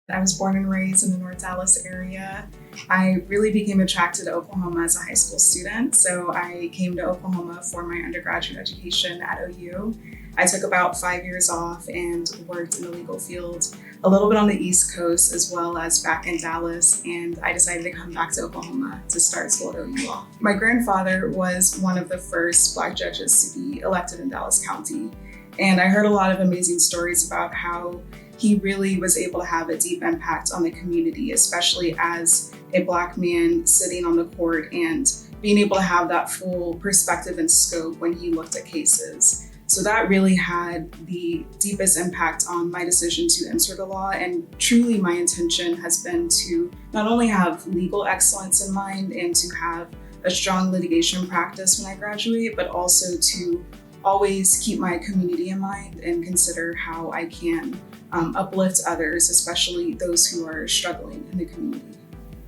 I was born and raised in the North Dallas area. I really became attracted to Oklahoma as a high school student, so I came to Oklahoma for my undergraduate education at OU. I took about 5 years off and worked in the legal field a little bit on the East Coast as well as back in Dallas, and I decided to come back to Oklahoma to start school at OU Law. My grandfather was one of the first Black judges to be elected in Dallas County, and I heard a lot of amazing stories about how he really was able to have a deep impact on the community, especially as a Black man sitting on the court and being able to have that full perspective and scope when he looked at cases. So that really had the deepest impact on my decision to enter the law. And truly my intention has been to not only have legal excellence in mind and to have a strong litigation practice when I graduate, but also to always keep my community in mind and consider how I can uplift others, especially those who are struggling in the community.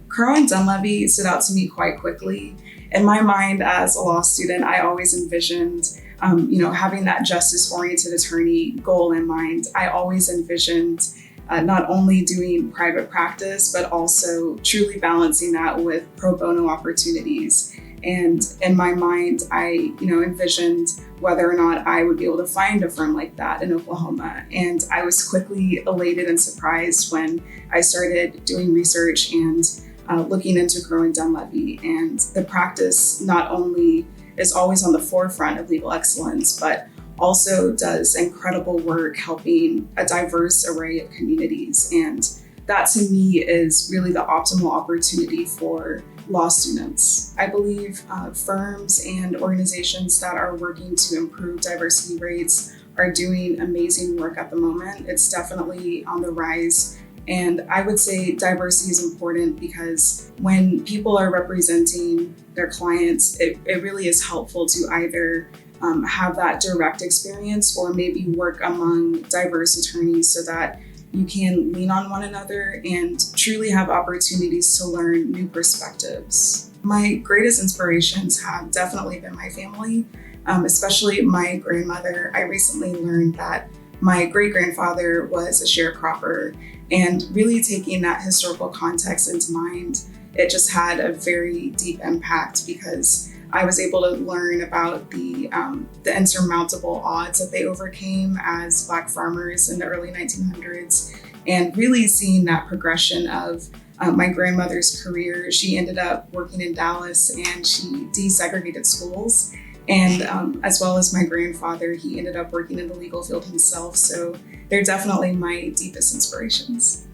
Crowe and Dunlevy stood out to me quite quickly. In my mind as a law student, I always envisioned having that justice-oriented attorney goal in mind. I always envisioned not only doing private practice, but also truly balancing that with pro bono opportunities. And in my mind, I envisioned whether or not I would be able to find a firm like that in Oklahoma. And I was quickly elated and surprised when I started doing research and looking into Crowe and Dunlevy. And the practice not only is always on the forefront of legal excellence, but also does incredible work helping a diverse array of communities. And that to me is really the optimal opportunity for law students. I believe firms and organizations that are working to improve diversity rates are doing amazing work at the moment. It's definitely on the rise. And I would say diversity is important because when people are representing their clients, it really is helpful to either have that direct experience or maybe work among diverse attorneys so that you can lean on one another and truly have opportunities to learn new perspectives. My greatest inspirations have definitely been my family, especially my grandmother. I recently learned that my great-grandfather was a sharecropper, and really taking that historical context into mind, it just had a very deep impact because I was able to learn about the insurmountable odds that they overcame as Black farmers in the early 1900s, and really seeing that progression of my grandmother's career. She ended up working in Dallas and she desegregated schools. And as well as my grandfather, he ended up working in the legal field himself. So they're definitely my deepest inspirations.